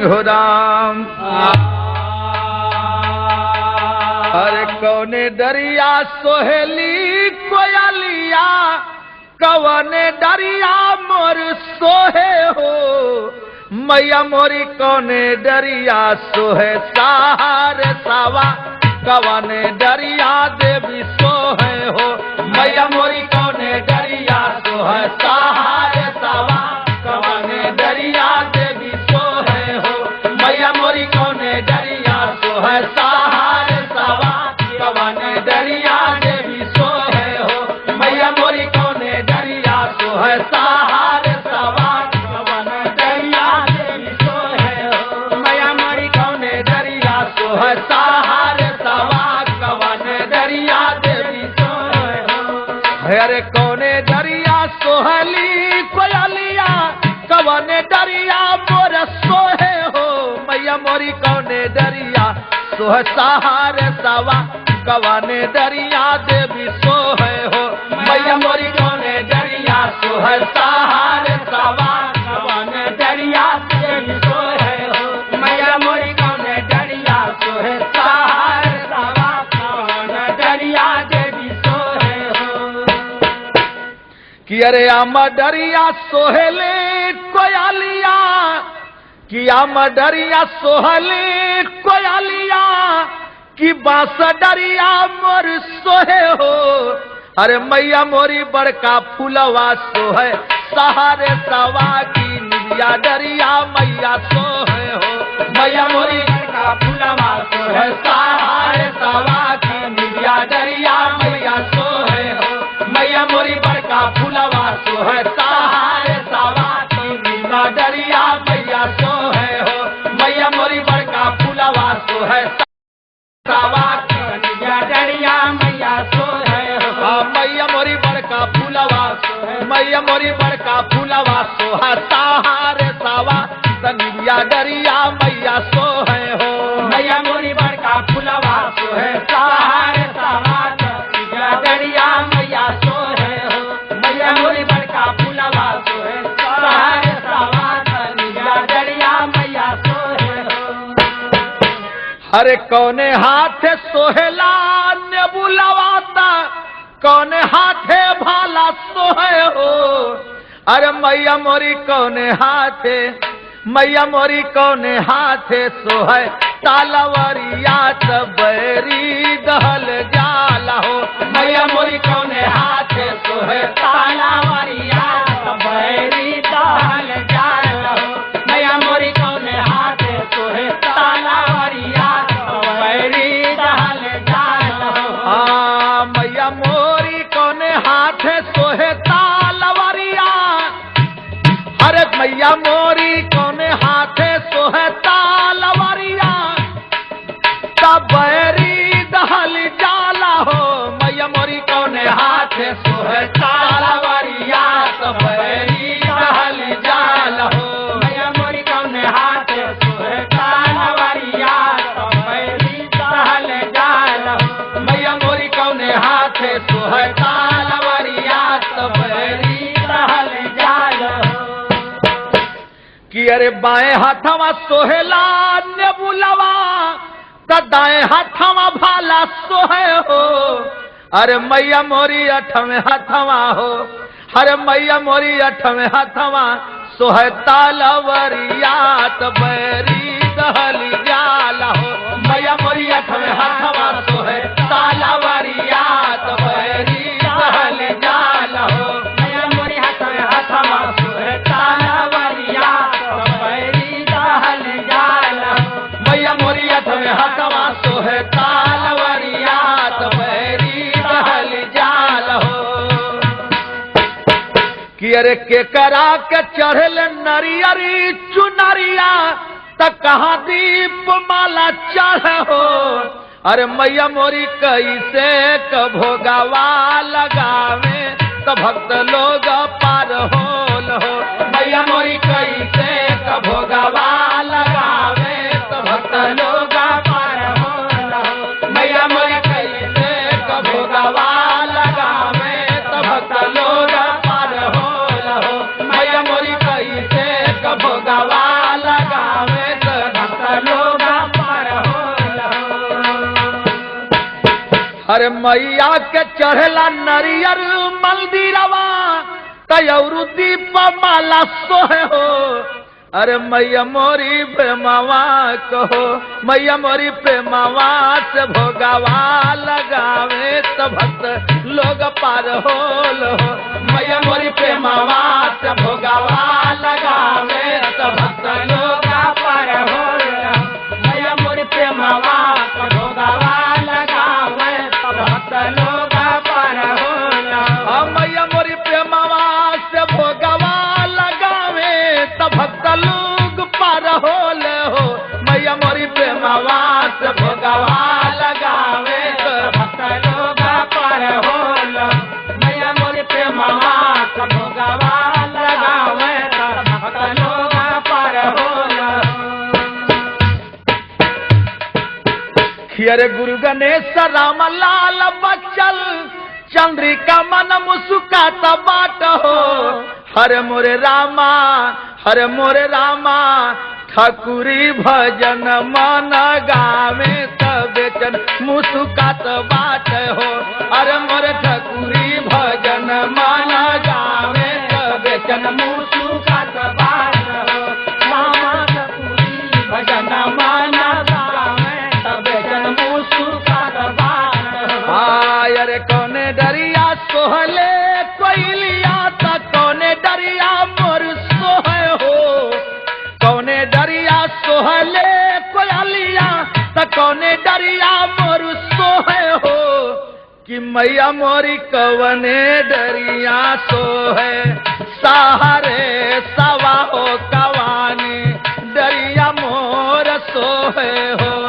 हो राम। अरे कौने दरिया सोहेली कोयलिया, कौने दरिया मोर सोहे हो, मैया मोरी कौने दरिया सोहे सहारे सावा, कौने दरिया देवी सोहे हो, मैया मोरी कौने दरिया सोहे सहारे सावा, कौने दरिया देवी सोहे हो, मैया मोरी कौने दरिया सोहे सहारे सावा, कौने दरिया देवी सोहे हो, मैया मोरी कौने दरिया सोहे सहारे सावा, कौने दरिया देवी सोहे हो, मैया मोरी कौने दरिया सोहे सहारे सावा, कौने दरिया देवी सोहे हो। अरे कौने दरिया सोहली कोयलिया, कौने दरिया मोर सोहे हो, मैया मोरी कौने दरिया सोहे सहारे सावा, कौने दरिया देवी सोहे हो, मैया मोरी कौने दरिया सोहे सहारे सावा, कौने दरिया देवी सोहे हो, मैया मोरी कौने दरिया सोहे सहारे सावा, कौने दरिया देवी सोहे हो। कि अरे आम डरिया सोहेले कोयलिया, कि आम डरिया सोहले कोयलिया, कि बांस डरिया मोर सोहे हो, अरे मैया मोरी बड़का फूलवा सोहे सहारे सावा, की निबिया डरिया मैया सोहे हो, मैया मोरी बड़का फूलवा सोहे सहारे सावा, की निबिया डरिया मैया सोहे हो, मैया मोरी बड़का फूलवा सोहे सहारे सावा, की निबिया डरिया मैया सोहे हो, मैया मोरी बड़का फूलवा सोहे सावा, की निबिया डरिया मैया सोहे हो, मैया मोरी बड़का फूलवा सोहे, मैया मोरी बड़का फूलवा सोहा सहारे सावा, निबिया डरिया मैया सोहे हो, मैया मोरी बड़का फूलवा सोहे सहारे सावा, निबिया डरिया मैया सोहे हो, मैया मोरी बड़का फूलवा सोहे सहारे सावा, निबिया डरिया मैया सोहे हो। अरे कौने हाथे सोहेला ने बुलावाता, कौने हाथे भाला सोहे हो, अरे मैया मोरी कौने हाथे, मैया मोरी कौने हाथे सोहे तालवरिया, बैरी दहल जाला हो, मैया मोरी कौने हाथे सोहे तालवरिया, बैरी दहल जाला हो, मैया मोरी कौने हाथे सोहे तालवरिया, बैरी दहल जाला हो। मैया मोरी कौने हाथे सोहे तालवरिया, अरे मैया मोरी कौने हाथे सोहे तालवरिया, बैरी दहल जाला हो, मैया मोरी कौने हाथे सोहे तालवरिया, बैरी दहल जाला हो, मैया मोरी कौने हाथे सोहे तालवरिया, बैरी दहल जाला हो, मैया मोरी कौने हाथे सोहे तालवरिया, बैरी दहल जाला हो। कि अरे बाएं हाथवा सोहेला ने बुलावा, दाएं हाथवा भाला सोहे हो, अरे मैया मोरी अठवें हाथवा हो, अरे मैया मोरी अठवें हाथवा सोहे तालवरिया, बैरी दहल जाला हो, मैया मोरी अठवें हाथवा सोहे तालवरिया, बैरी दहल जाला हो, मैया मोरी अठवें हाथवा सोहे तालवरिया, बैरी दहल जाला हो, मैया मोरी अठवें हाथवा सोहे तालवरिया, बैरी दहल जाला हो। कि अरे के करा के चढ़ल नरियरी चुनरिया, त कहाँ दीप माला चढ़ हो, अरे मैया मोरी कैसे भोगावा लगावे, त भक्त लोग पार होल हो, मैया मोरी कैसे भोगावा लगावे, त भक्त लोग पार होल हो, मैया मोरी कैसे भोगावा लगावे, त भक्त लोग अरे मैया के चढ़ला नरियर मंदिरवा तयरु दीप माला सोहे हो। अरे मैया मोरी प्रेमवा कहो, मैया मोरी प्रेमवा से भोगवा लगावे तो भक्त लोग पार होल हो। मैया मोरी प्रेमवा से भोगवा लगावे तो भक्त लोग पार होल हो। मैया मोरी प्रेमवा से भोगवा लगावे तो भक्त लोग पार होल हो। मैया मोरी प्रेमवा से भोगवा लगावे तो भक्त लोग पार होल हो। मैया मोरी प्रेमवा से भोगवा लगावे तो भक्त लोग पार होल हो। मैया मोरी प्रेमवा से भोगवा लगावे तो भक्त लोग पार होल हो। खियर गुरु गणेश राम लाल बच्चल चंद्रिका मन मुस्कात बाट हो। हरे मोरे रामा, हरे मोरे रामा, ठाकुरी भजन मन गावे बेचन मुस्कात बाट हो। अरे मोरे ठाकुरी भजन मन गावे बेचन मुस्कात बाट हो। रामा ठाकुरी भजन मन गावे बेचन मुस्कात बाट हो। अरे कौने डरिया सोहले कोयलिया त कौने डरिया मोर सोहे हो। कौने डरिया सोहले कोयलिया त कौने डरिया मोर सोहे हो। कि मैया मोरी कवने डरिया सोहे सहारे सवा हो कवानी डरिया मोर सोहे हो।